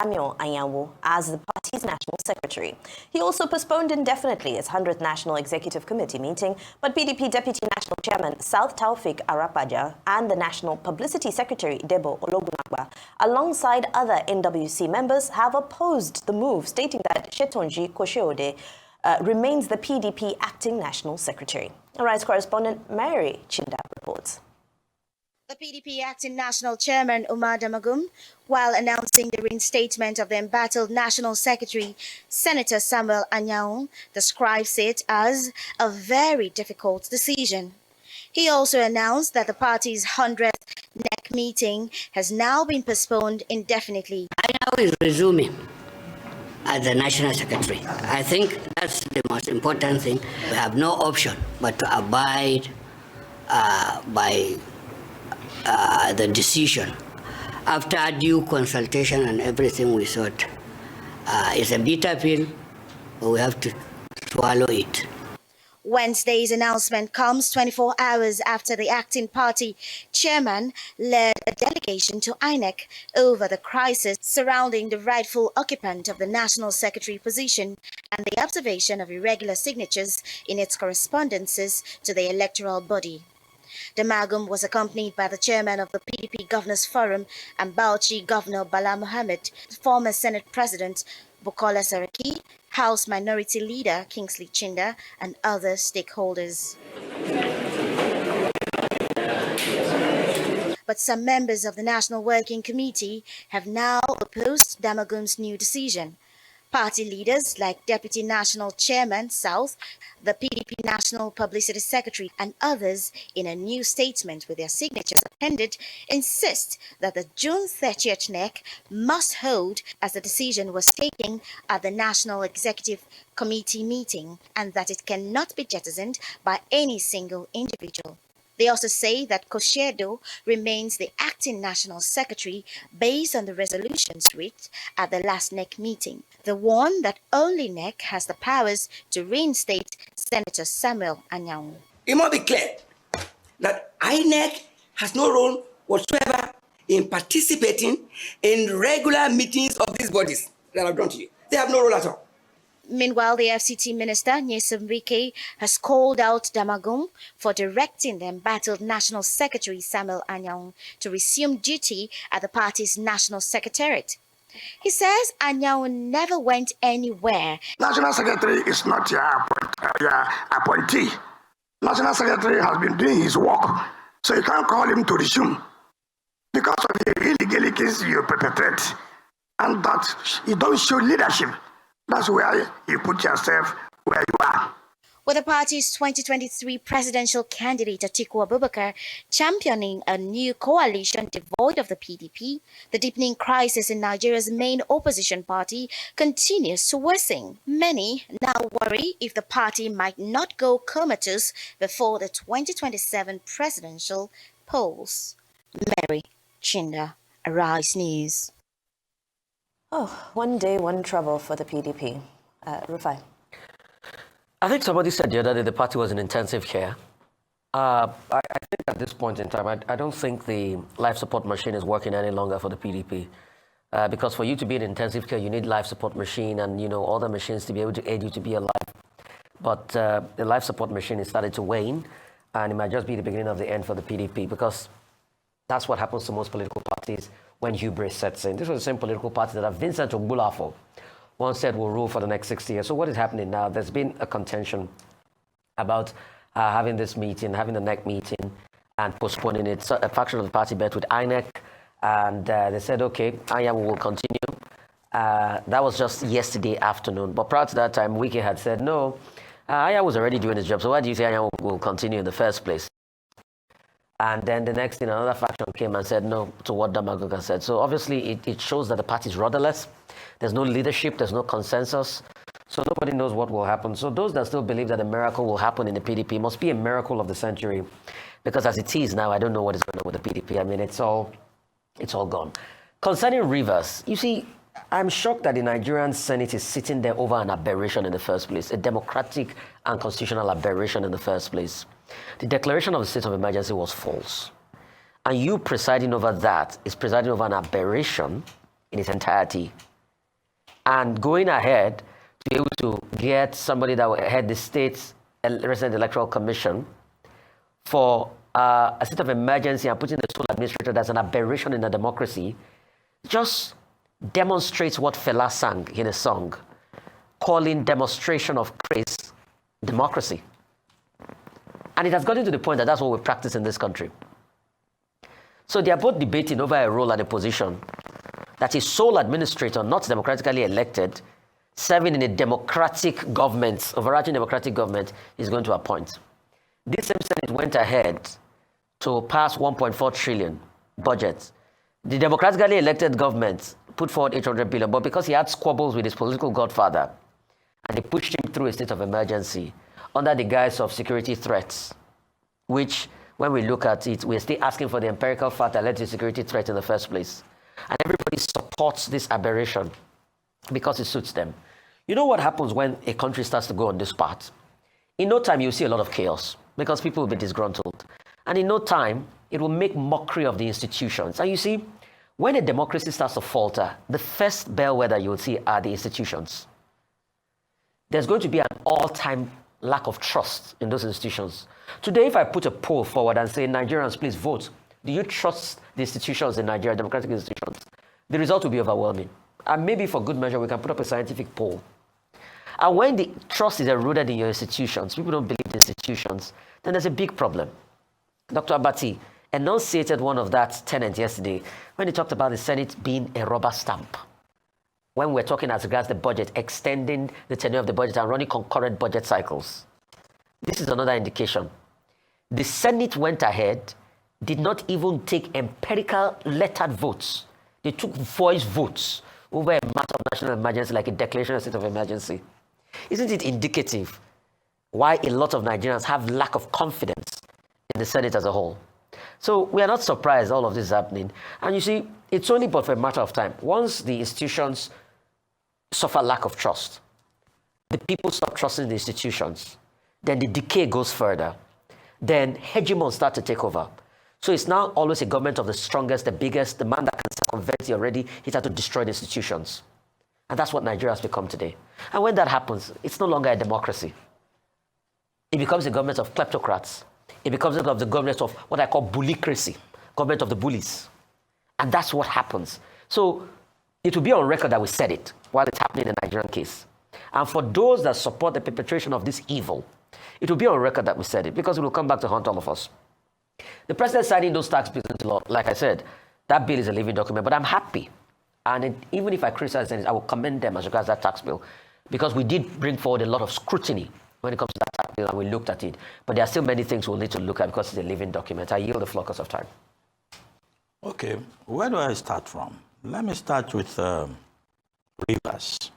Samuel Anyanwu as the party's national secretary. He also postponed indefinitely his 100th National Executive Committee meeting, but PDP Deputy National Chairman South Taufik Arapaja and the National Publicity Secretary Debo Ologunagba, alongside other NWC members, have opposed the move, stating that Shetonji Kosheode remains the PDP acting national secretary. Arise correspondent Mary Chinda reports. The PDP acting national chairman Umar Damagum, while announcing the reinstatement of the embattled national secretary, Senator Samuel Anyanwu, describes it as a very difficult decision. He also announced that the party's 100th NEC meeting has now been postponed indefinitely. Anyanwu is resuming as the national secretary. I think that's the most important thing. We have no option but to abide by the decision. After due consultation and everything, we thought it's a bitter pill, but we have to swallow it. Wednesday's announcement comes 24 hours after the acting party chairman led a delegation to Inec over the crisis surrounding the rightful occupant of the national secretary position and the observation of irregular signatures in its correspondences to the electoral body. Damagum was accompanied by the chairman of the PDP Governors Forum and Bauchi Governor Bala Mohammed, former Senate President Bukola Saraki, House Minority Leader Kingsley Chinda, and other stakeholders. But some members of the National Working Committee have now opposed Damagum's new decision. Party leaders like Deputy National Chairman South, the PDP National Publicity Secretary, and others, in a new statement with their signatures appended, insist that the June 30th NEC must hold as the decision was taken at the National Executive Committee meeting and that it cannot be jettisoned by any single individual. They also say that Koshedo remains the acting national secretary based on the resolutions reached at the last NEC meeting, the one that only NEC has the powers to reinstate Senator Samuel Anyanwu. It must be clear that INEC has no role whatsoever in participating in regular meetings of these bodies that I've drawn to you. They have no role at all. Meanwhile, the FCT minister, Nyesom Wike, has called out Damagum for directing the embattled National Secretary Samuel Anyanwu to resume duty at the party's National Secretariat. He says Anyanwu never went anywhere. National Secretary is not your appointee. National Secretary has been doing his work, so you can't call him to resume because of the illegalities you perpetrate and that you don't show leadership. That's where you put yourself where you are. With the party's 2023 presidential candidate Atiku Abubakar championing a new coalition devoid of the PDP, the deepening crisis in Nigeria's main opposition party continues to worsen. Many now worry if the party might not go comatose before the 2027 presidential polls. Mary Chinda, Arise News. Oh, one day, one trouble for the PDP. Rufai. I think somebody said the other day the party was in intensive care. I think at this point in time, I don't think the life support machine is working any longer for the PDP. Because for you to be in intensive care, you need life support machine and, all the machines to be able to aid you to be alive. But the life support machine has started to wane, and it might just be the beginning of the end for the PDP, because that's what happens to most political parties when hubris sets in. This was the same political party that Vincent Ogbulafo once said will rule for the next 60 years. So what is happening now? There's been a contention about having this meeting, having the NEC meeting, and postponing it. So a faction of the party bet with INEC, and they said, okay, Anyanwu will continue. That was just yesterday afternoon. But prior to that time, Wike had said, no, Anyanwu was already doing his job. So why do you say Anyanwu will continue in the first place? And then the next thing, another faction came and said no to what Damagum said. So obviously, it shows that the party is rudderless. There's no leadership. There's no consensus. So nobody knows what will happen. So those that still believe that a miracle will happen in the PDP must be a miracle of the century. Because as it is now, I don't know what is going on with the PDP. I mean, it's all gone. Concerning Rivers, you see, I'm shocked that the Nigerian Senate is sitting there over an aberration in the first place, a democratic and constitutional aberration in the first place. The declaration of the state of emergency was false. And you presiding over that is presiding over an aberration in its entirety. and going ahead to be able to get somebody that will head the state's resident electoral commission for a state of emergency and putting the sole administrator as an aberration in a democracy just demonstrates what Fela sang in a song, calling demonstration of grace democracy. And it has gotten to the point that that's what we practice in this country. So they are both debating over a role and a position that is sole administrator, not democratically elected, serving in a democratic government, overarching democratic government, is going to appoint. This same Senate went ahead to pass 1.4 trillion budget. The democratically elected government put forward 800 billion, but because he had squabbles with his political godfather, and they pushed him through a state of emergency under the guise of security threats, which, when we look at it, we're still asking for the empirical fact that led to security threat in the first place. And everybody supports this aberration because it suits them. You know what happens when a country starts to go on this path? In no time, you'll see a lot of chaos because people will be disgruntled. And in no time, it will make mockery of the institutions. And you see, when a democracy starts to falter, the first bellwether you will see are the institutions. There's going to be an all-time lack of trust in those institutions. Today, if I put a poll forward and say, Nigerians, please vote, do you trust the institutions in Nigeria, democratic institutions? The result will be overwhelming. And maybe for good measure, we can put up a scientific poll. And when the trust is eroded in your institutions, people don't believe in institutions, then there's a big problem. Dr. Abati enunciated one of that tenets yesterday when he talked about the Senate being a rubber stamp. When we're talking as regards the budget, extending the tenure of the budget and running concurrent budget cycles. This is another indication. The Senate went ahead, did not even take empirical lettered votes. They took voice votes over a matter of national emergency, like a declaration of state of emergency. Isn't it indicative why a lot of Nigerians have lack of confidence in the Senate as a whole? So we are not surprised all of this is happening. And you see, it's only but for a matter of time. Once the institutions suffer lack of trust, the people stop trusting the institutions, then the decay goes further. Then hegemons start to take over. So it's now always a government of the strongest, the biggest, the man that can circumvent you already, he's had to destroy the institutions. And that's what Nigeria has become today. And when that happens, it's no longer a democracy. It becomes a government of kleptocrats. It becomes a government of what I call bullycracy, government of the bullies. And that's what happens. So it will be on record that we said it while it's happening in the Nigerian case. And for those that support the perpetration of this evil, it will be on record that we said it because it will come back to haunt all of us. The president signing those tax bills into law, like I said, that bill is a living document, but I'm happy. And even if I criticize them, I will commend them as regards that tax bill because we did bring forward a lot of scrutiny when it comes to that tax bill and we looked at it. But there are still many things we'll need to look at because it's a living document. I yield the floor because of time. Okay, where do I start from? Let me start with Rivers.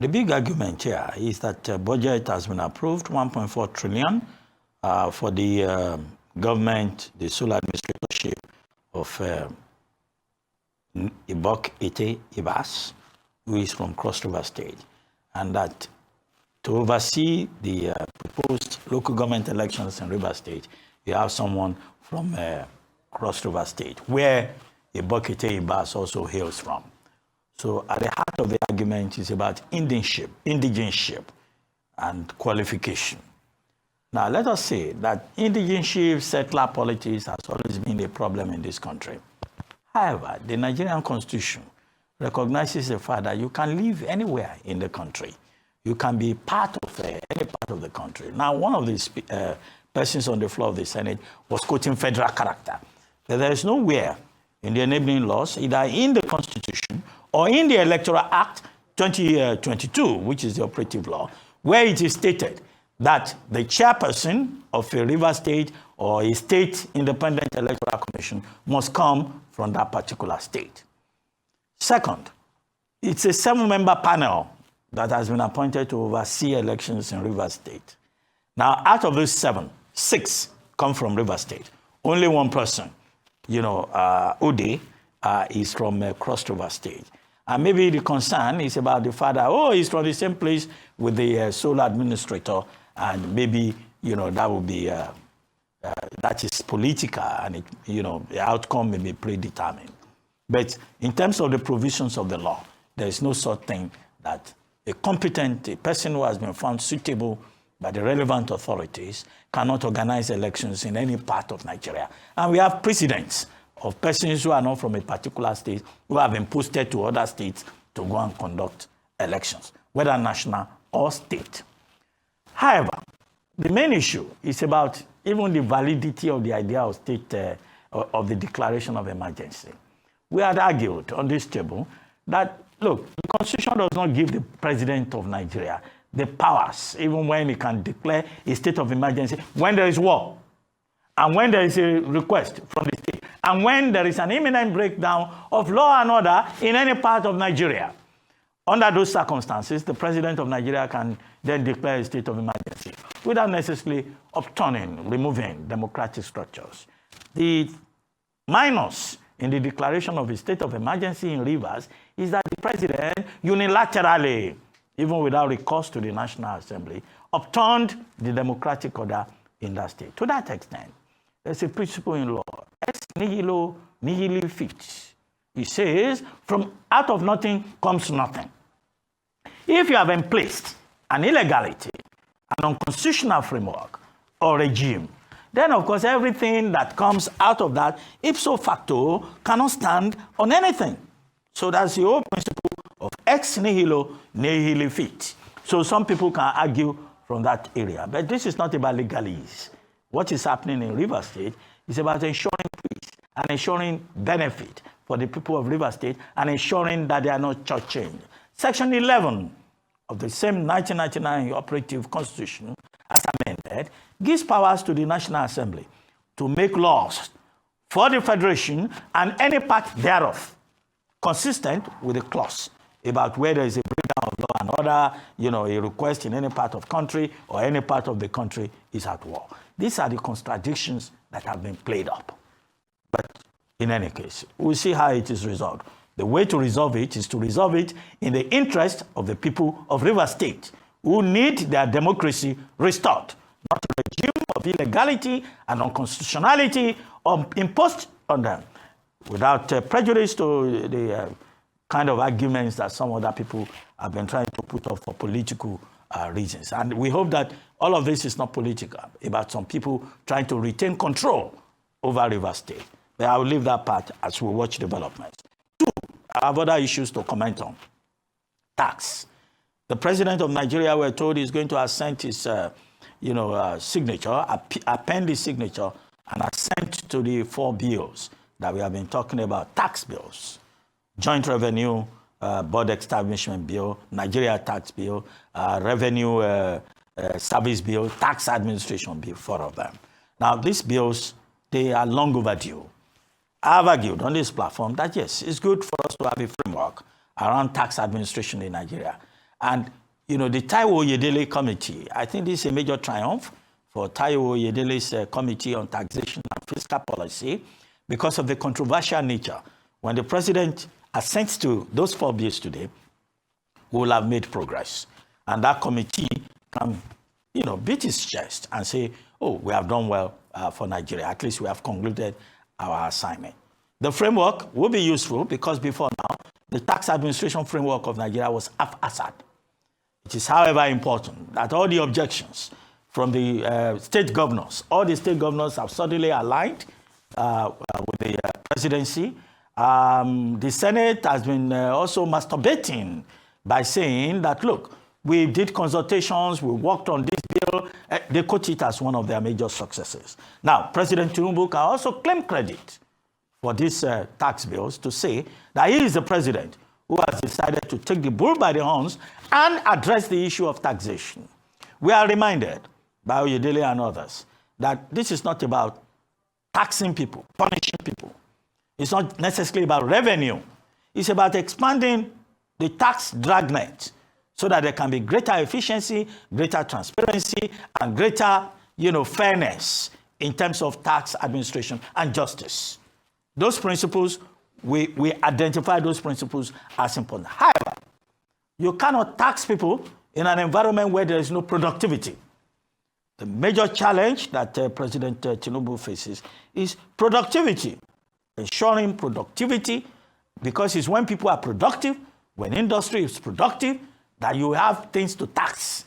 The big argument here is that the budget has been approved, 1.4 trillion for the government, the sole administratorship of Ibok Ete Ibas, who is from Cross River State, and that to oversee the proposed local government elections in River State, you have someone from Cross River State, where Ibok Ete Ibas also hails from. So at the heart of the argument is about indigenship and qualification. Now, let us say that indigenship settler politics has always been a problem in this country. However, the Nigerian Constitution recognizes the fact that you can live anywhere in the country. You can be part of any part of the country. Now, one of these persons on the floor of the Senate was quoting federal character. But there is nowhere in the enabling laws, either in the Constitution or in the Electoral Act 2022, which is the operative law, where it is stated that the chairperson of a river state or a state independent electoral commission must come from that particular state. Second, it's a 7-member panel that has been appointed to oversee elections in River State. Now, out of those 7, 6 come from River State. Only one person, Ude, is from Cross River State. And maybe the concern is about the fact that, he's from the same place with the sole administrator, and maybe, that would be, that is political, and, the outcome may be predetermined. But in terms of the provisions of the law, there is no such thing that a person who has been found suitable by the relevant authorities cannot organize elections in any part of Nigeria. And we have precedents of persons who are not from a particular state who have been posted to other states to go and conduct elections, whether national or state. However, the main issue is about even the validity of the idea of state, of the declaration of emergency. We had argued on this table that, look, the Constitution does not give the President of Nigeria the powers, even when he can declare a state of emergency, when there is war, and when there is a request from the state, and when there is an imminent breakdown of law and order in any part of Nigeria. Under those circumstances, the President of Nigeria can then declare a state of emergency without necessarily upturning, removing democratic structures. The minus in the declaration of a state of emergency in Rivers is that the President unilaterally, even without recourse to the National Assembly, upturned the democratic order in that state. To that extent, there's a principle in law, ex nihilo nihil fit. It says, from out of nothing comes nothing. If you have emplaced an illegality, an unconstitutional framework or regime, then of course everything that comes out of that ipso facto cannot stand on anything. So that's the whole principle of ex nihilo nihil fit. So some people can argue from that area, but this is not about legalese. What is happening in Rivers State is about ensuring peace and ensuring benefit for the people of Rivers State and ensuring that they are not shortchanged. Section 11 of the same 1999 operative constitution, as amended, gives powers to the National Assembly to make laws for the Federation and any part thereof, consistent with the clause about where there is a breakdown of law and order, a request in any part of country or any part of the country is at war. These are the contradictions that have been played up. But in any case, we'll see how it is resolved. The way to resolve it is to resolve it in the interest of the people of Rivers State who need their democracy restored, not a regime of illegality and unconstitutionality imposed on them without prejudice to the kind of arguments that some other people have been trying to put up for political reasons. And we hope that all of this is not political, about some people trying to retain control over Rivers State. But I will leave that part as we watch developments. I have other issues to comment on. Tax. The President of Nigeria, we're told, is going to assent his signature, append his signature, and assent to the 4 bills that we have been talking about, tax bills. Joint Revenue Board Establishment Bill, Nigeria Tax Bill, Revenue Service Bill, Tax Administration Bill, 4 of them. Now, these bills, they are long overdue. I've argued on this platform that, yes, it's good for us to have a framework around tax administration in Nigeria. And, the Taiwo Oyedele Committee, I think this is a major triumph for Taiwo Oyedele's Committee on Taxation and Fiscal Policy because of the controversial nature. When the President assents to those 4 bills today, we will have made progress. And that committee can, beat its chest and say, oh, we have done well for Nigeria. At least we have concluded our assignment. The framework will be useful because before now, the tax administration framework of Nigeria was haphazard. It is, however, important that all the objections from the state governors, all the state governors have suddenly aligned with the presidency. The Senate has been also masturbating by saying that, look, we did consultations, we worked on this bill. They quote it as one of their major successes. Now, President Tinubu can also claim credit for these tax bills to say that he is the president who has decided to take the bull by the horns and address the issue of taxation. We are reminded by Oyedele and others that this is not about taxing people, punishing people. It's not necessarily about revenue. It's about expanding the tax dragnet so that there can be greater efficiency, greater transparency, and greater, fairness in terms of tax administration and justice. Those principles, we identify those principles as important. However, you cannot tax people in an environment where there is no productivity. The major challenge that President Tinubu faces is productivity. Ensuring productivity, because it's when people are productive, when industry is productive, that you have things to tax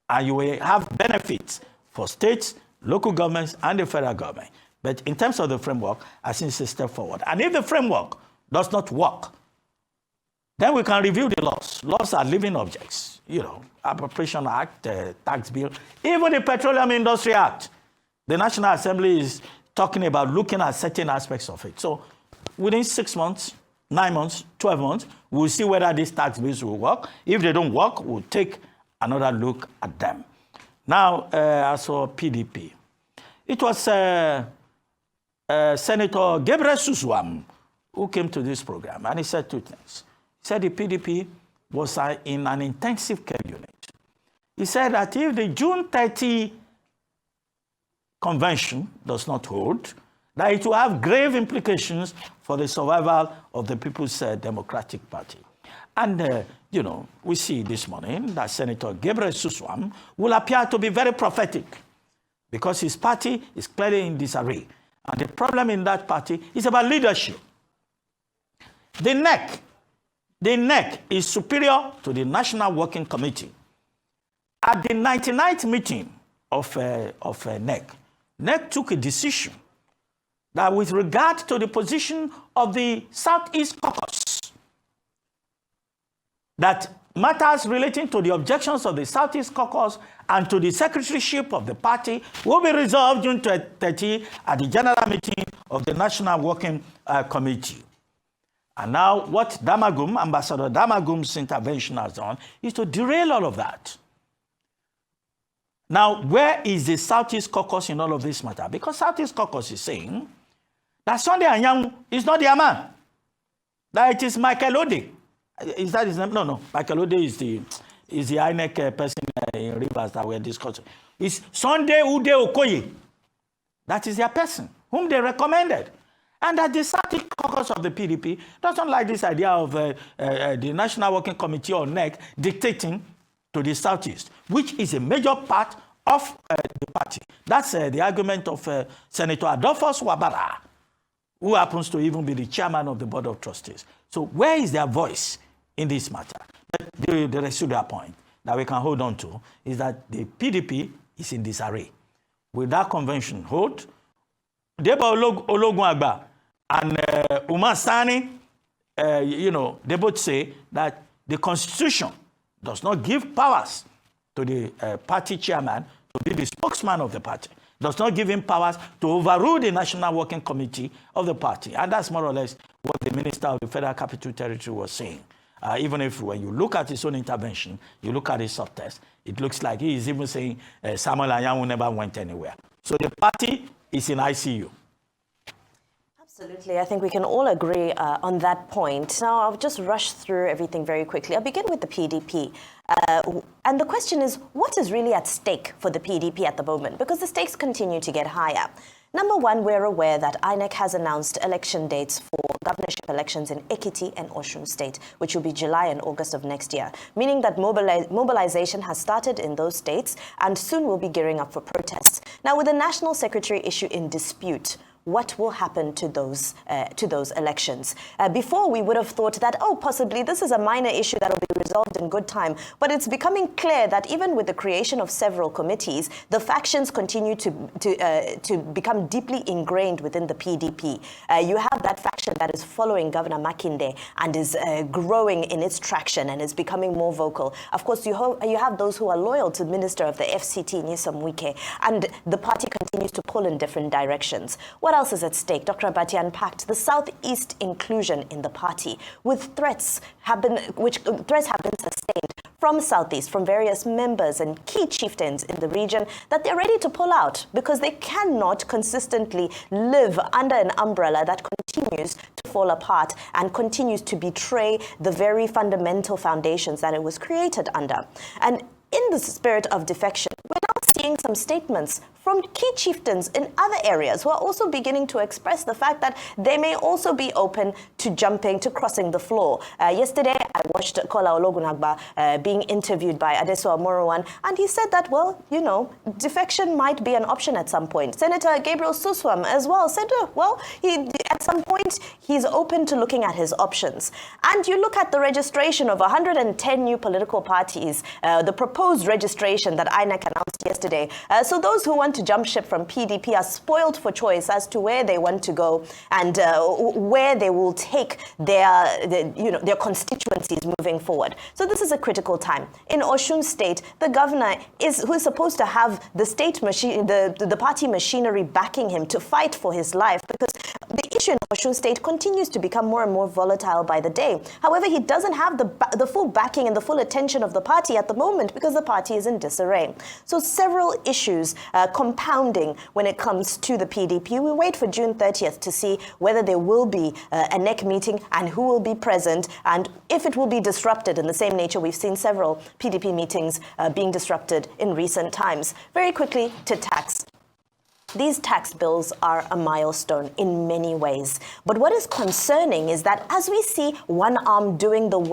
and you will have benefits for states, local governments, and the federal government. But in terms of the framework, I think it's a step forward. And if the framework does not work, then we can review the laws. Laws are living objects, Appropriation Act, Tax Bill, even the Petroleum Industry Act. The National Assembly is talking about looking at certain aspects of it. So within 6 months, 9 months, 12 months, we'll see whether these tax bills will work. If they don't work, we'll take another look at them. Now, as for PDP, it was Senator Gbefilatv who came to this program, and he said two things. He said the PDP was in an intensive care unit. He said that if the June 30 convention does not hold, that it will have grave implications for the survival of the People's Democratic Party. And, we see this morning that Senator Gbefilatv will appear to be very prophetic because his party is clearly in disarray. And the problem in that party is about leadership. The NEC is superior to the National Working Committee. At the 99th meeting of NEC took a decision that with regard to the position of the Southeast Caucus, that matters relating to the objections of the Southeast Caucus and to the secretaryship of the party will be resolved June 30 at the general meeting of the National Working Committee. And now what Ambassador Damagum's intervention has done is to derail all of that. Now, where is the Southeast Caucus in all of this matter? Because Southeast Caucus is saying that Sunday Anyang is not their man. That it is Michael Ode. Is that his name? No. Michael Ode is the Inec person in Rivers that we're discussing. It's Sunday Ude Okoye. That is their person, whom they recommended. And that the Southeast Caucus of the PDP doesn't like this idea of the National Working Committee or NEC dictating to the Southeast, which is a major part of the party. That's the argument of Senator Adolphus Wabara, who happens to even be the chairman of the Board of Trustees. So where is their voice in this matter? But the residual point that we can hold on to is that the PDP is in disarray. Will that convention hold? Deba Ologunagba and Umar Sani, they both say that the Constitution does not give powers to the party chairman to be the spokesman of the party. Does not give him powers to overrule the National Working Committee of the party. And that's more or less what the Minister of the Federal Capital Territory was saying. Even if when you look at his own intervention, you look at his subtext, it looks like he is even saying Samuel Anyanwu never went anywhere. So the party is in ICU. Absolutely. I think we can all agree on that point. Now, I'll just rush through everything very quickly. I'll begin with the PDP. And the question is, what is really at stake for the PDP at the moment? Because the stakes continue to get higher. Number one, we're aware that INEC has announced election dates for governorship elections in Ekiti and Osun State, which will be July and August of next year, meaning that mobilization has started in those states and soon will be gearing up for protests. Now, with the National Secretary issue in dispute, what will happen to those elections? Before, we would have thought that, possibly this is a minor issue that will be resolved in good time. But it's becoming clear that even with the creation of several committees, the factions continue to become deeply ingrained within the PDP. You have that faction that is following Governor Makinde and is growing in its traction and is becoming more vocal. Of course, you have those who are loyal to the Minister of the FCT, Nyesom Wike, and the party continues to pull in different directions. What else is at stake? Dr. Abati unpacked the Southeast inclusion in the party, with threats have been sustained from Southeast, from various members and key chieftains in the region, that they're ready to pull out because they cannot consistently live under an umbrella that continues to fall apart and continues to betray the very fundamental foundations that it was created under. And in the spirit of defection, we're now seeing some statements from key chieftains in other areas who are also beginning to express the fact that they may also be open to crossing the floor. Yesterday, I watched Kola Ologunagba being interviewed by Adeso Amorowan, and he said that, defection might be an option at some point. Senator Gabriel Suswam as well said, at some point, he's open to looking at his options. And you look at the registration of 110 new political parties, the proposed registration that INEC announced yesterday. So those who want to jump ship from PDP are spoiled for choice as to where they want to go and where they will take their constituencies moving forward. So this is a critical time. In Osun State, the governor who is supposed to have the state machine, the party machinery backing him to fight for his life, because the issue in Osun State continues to become more and more volatile by the day. However, he doesn't have the full backing and the full attention of the party at the moment because the party is in disarray. So several issues compounding when it comes to the PDP. We wait for June 30th to see whether there will be a NEC meeting and who will be present, and if it will be disrupted in the same nature. We've seen several PDP meetings being disrupted in recent times. Very quickly to tax. These tax bills are a milestone in many ways. But what is concerning is that as we see one arm doing the work